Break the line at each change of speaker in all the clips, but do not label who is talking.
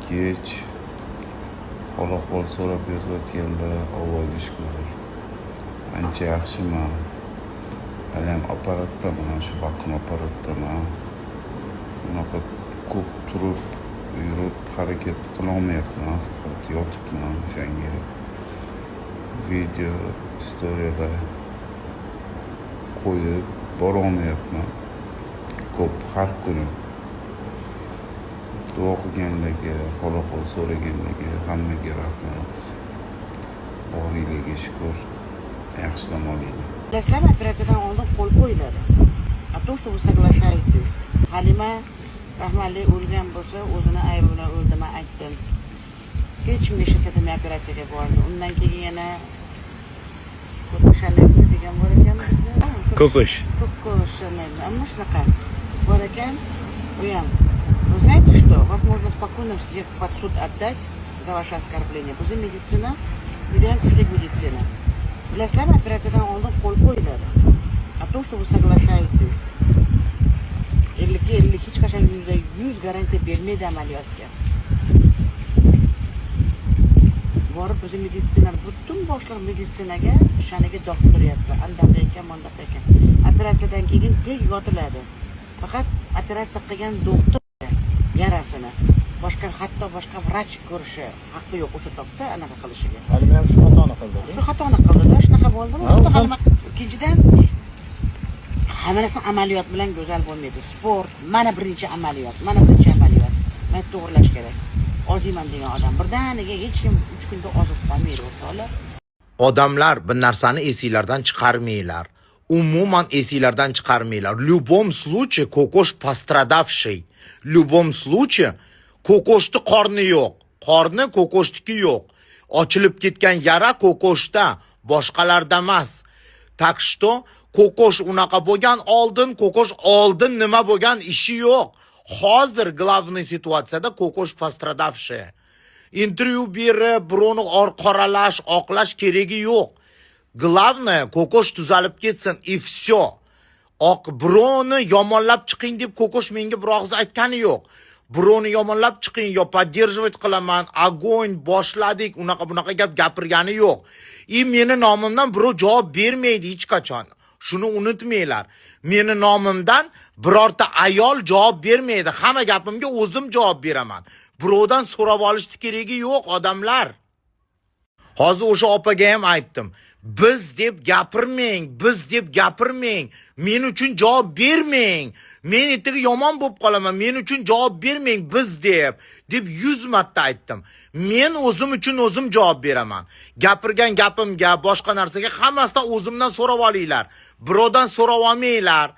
kech hol so'rab yozayotganda ovozi shikor. Ancha yaxshiman. Haliyam apparatdaman, shu vaqtim apparatdaman. Unaqa ko'p turib, yurib harakat qilolmayapman, faqat yotibman o'shanga. Video, storylar qo'yib borolmayapman. Ko'p har kuni duo qilganlarga, hol so'raganlarga hammaga rahmat. Borligiga shukr. Yaxshi dam olinglar.
Dastlab operatsiyadan oldin qo'l qo'yiladi. А то, что вы соглашаетесь. Halima rahmatli o'lgan bo'lsa, o'zini aybi bilan o'ldimi aytdim. Hech kim yashasa men operatsiyaga bordim. Undan keyin yana Chanel degan bor ekan.
Ko'kosh.
Ko'kosh Chanel. Ammo shunaqa bor ekan. U ham. Вы знаете что? Вас можно спокойно всех под суд отдать за ваше оскорбление. Bu meditsina, judayam kuchli meditsina. Bilasizlarmi, operatsiyadan oldin qo'l qo'yiladi. А то, что вы soглашаетесь. 50 hech qachon %100 garantiya bermaydi amaliyotga. Borib o'zi meditsina, butun boshliq meditsinaga shaniga dog' tushiryapti. Andaqa ekan, bundaqa ekan. Operatsiyadan keyin tek yotiladi. Faqat operatsiya qilgan doktor yarasini hatto boshqa vrach ko'rishi haqqi yo'q o'sha topda anaqa qilishiga.
Halima ham shu xatoni qildi.
Shu xatoni qildi-da, shunaqa bo'ldimi? Ikkinchidan hamma narsa amaliyot bilan go'zal bo'lmaydi. Sport, mana birinchi amaliyot. Mana to'g'irlash kerak. Oziyman degan odam birdaniga hech kim 3 kunda ozib qolmaydi o'rtoqlar.
Odamlar bir narsani esinglardan chiqarmanglar. Umuman esinglardan chiqarmanglar. В любом случае ko'kosh пострадавший. В любом случае ko'koshni qorni yo'q. Qorni ko'koshniki yo'q. Ochilib ketgan yara ko'koshda, boshqalarda emas. Так что ko'kosh unaqa bo'lgan oldin nima bo'lgan ishi yo'q. Hozir главный situatsiyada ko'kosh пострадавший. Intervyu berib, birovni qoralash, oqlash keragi yo'q. Главное, ko'kosh tuzalib ketsin, и все. Birovni yomonlab chiqing deb ko'kosh menga bir og'iz aytgani yo'q. Birovni yomonlab chiqing, yo поддерживать qilaman, огонь boshladik, unaqa gap gapirgani yo'q. Meni nomimdan birov javob bermaydi hech qachon. Shuni unutmanglar. Meni nomimdan birorta ayol javob bermaydi. Hamma gapimga o'zim javob beraman. Birovdan so'rab olishni keragi yo'q, odamlar. Hozir o'sha opaga ham aytdim. Biz deb gapirmang. Men uchun javob bermang. Men ertaga yomon bo'lib qolaman. Men uchun javob bermang biz deb 100 marta aytdim. Men o'zim uchun o'zim javob beraman. Gapirgan gapimga, boshqa narsaga hammasidan o'zimdan so'rab olinglar. Birovdan so'rab olmanglar.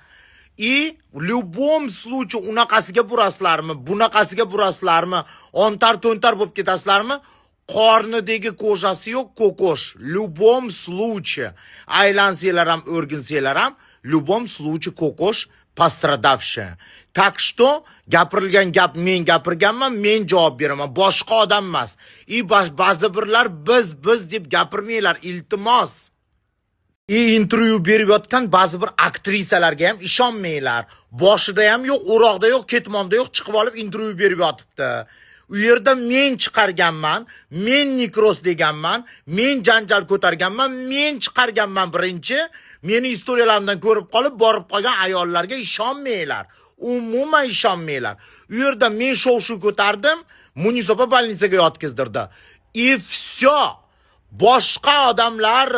И в любом случае unaqasiga burasizlarmi, bunaqasiga burasizlarmi, ontar-to'ntar bo'lib ketasizlarmi? Qornidagi ko'shasi yo'q ko'kosh. В любом случае aylansanglar ham, o'rginsanglar ham, в любом случае ko'kosh пострадавший. Так что gapirilgan gap men gapirganman, men javob beraman, boshqa odam emas. Ba'zi birlar biz deb gapirmanglar, iltimos. Intervyu berib yotgan ba'zi bir aktrisalarga ham ishonmanglar. Boshida ham yo'q, o'roqda yo'q, ketmonda yo'q, chiqib olib intervyu berib yotibdi. U yerda men chiqarganman, men nikros deganman, men janjal ko'targanman, men chiqarganman birinchi. Meni istoriyalarimdan ko'rib qolib, borib qolgan ayollarga ishonmanglar. Umuman ishonmanglar. U yerda men shov-shuv ko'tardim, Munisopa больницаga yotkizdirdi. И все. Boshqa odamlar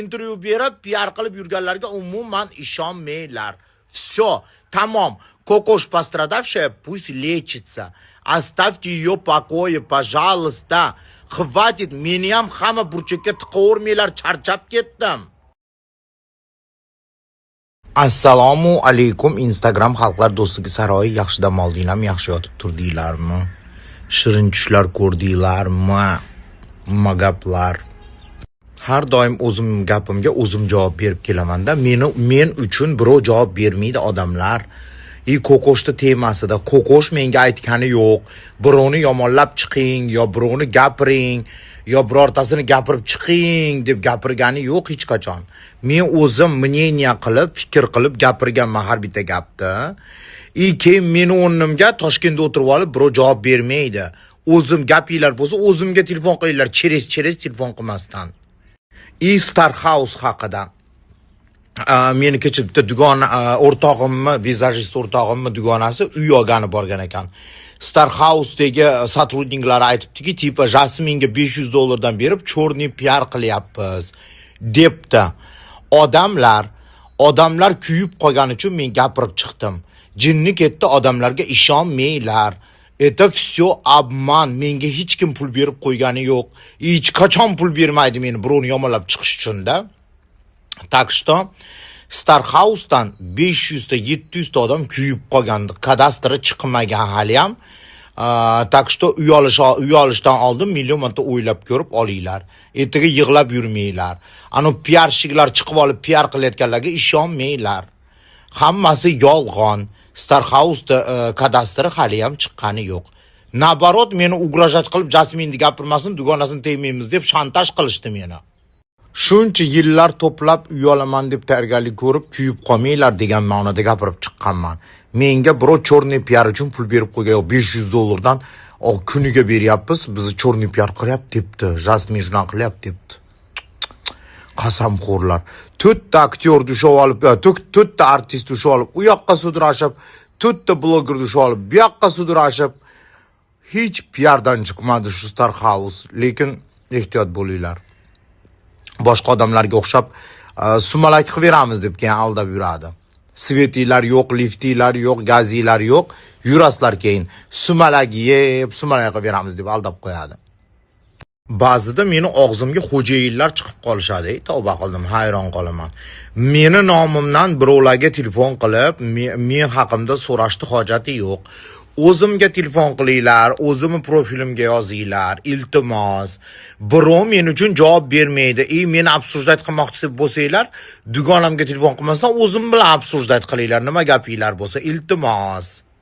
intervyu berib, PR qilib yurganlarga umuman ishonmanglar. Все, tamom. Ko'kosh пострадавшая, пусть лечится. Оставьте ее в покое, пожалуйста. Хватит, meni ham hamma burchakka tiqavermanglar, charchab ketdim. Assalomu alaykum Instagram xalqlar do'stligi saroyi. Yaxshi dam oldinglarmi, yaxshi yotib turdinglarmi? Shirin tushlar ko'rdinglarmi? Magaplar. Har doim o'zim gapimga o'zim javob berib kelaman-da. Men uchun birov javob bermaydi odamlar. Ko'koshni temasida ko'kosh menga aytgani yo'q. Birovni yomonlab chiqing, yo birovni gapiring, yo birortasini gapirib chiqing deb gapirgani yo'q hech qachon. Men o'zim мнение qilib, fikr qilib gapirganman har bitta gapni. Keyin meni o'rnimga Toshkentda o'tirib olib birov javob bermaydi. O'zim gapinglar bo'lsa, o'zimga telefon qilinglar, cheres telefon qilmasdan. Star House haqida. Meni kecha bitta dugon o'rtog'imni, vizajist o'rtog'imni dugonasi uy olgani borgan ekan. Star House'dagi sotrudniklari aytibdiki, tipa Jasminga $500 berib, chorniy PR qilyapmiz debdi. Odamlar kuyib qolgani uchun men gapirib chiqdim. Jinni ketdi, odamlarga ishonmanglar. Это все обман. Menga hech kim pul berib qo'ygani yo'q. Hech qachon pul bermaydi meni birovni yomonlab chiqish uchun-da. Так что Star House'dan 500 ta 700 ta odam kuyib qolgan, kadastri chiqmagan hali ham. Так что uy olishdan oldin million marta o'ylab ko'rib olinglar. Ertaga yig'lab yurmanglar. Ana PR-shiklar chiqib olib PR qilayotganlarga ishonmanglar. Hammasi yolg'on. Star House'da kadastri hali ham chiqqani yo'q. Nabarot meni ugrajat qilib Jasminni gapirmasin, dugonasini tegmaymiz deb shantaj qilishdi meni. Shuncha yillar to'plab uy olaman deb tayyorgarlik ko'rib, kuyib qolmanglar degan ma'noda gapirib chiqqanman. Menga birov chorniy PR uchun pul berib qo'ygan $500 dan kuniga beryapmiz, bizni chorniy PR qilyapti debdi. Jasmin shunaqa qilyapti debdi. Qasamxo'rlar. 4 ta aktyor dushab olib, 4 ta artist dushab olib, u yoqqa sudrashib, 4 ta bloger dushab olib, bu yoqqa sudrashib, hech PRdan chiqmadi shu Star House. Lekin ehtiyot bo'linglar. Boshqa odamlarga o'xshab sumalak qilib beramiz deb keyin aldab yuradi. Svetilar yo'q, liftilar yo'q, gazilar yo'q. Yuraslar keyin sumalak yeb, sumalak qilib beramiz deb aldab qo'yadi. Ba'zida meni og'zimga xo'jayinlar chiqib qolishadi. Tavba qildim, hayron qolaman. Meni nomimdan birovlarga telefon qilib, men haqimda so'rashni hojati yo'q. O'zimga telefon qilinglar, o'zimni profilimga yozinglar, iltimos. Birov men uchun javob bermaydi. Meni obsujdat qilmoqchi bo'lsanglar, dugonamga telefon qilmasdan o'zim bilan obsujdat qilinglar. Nima gapinglar bo'lsa, iltimos.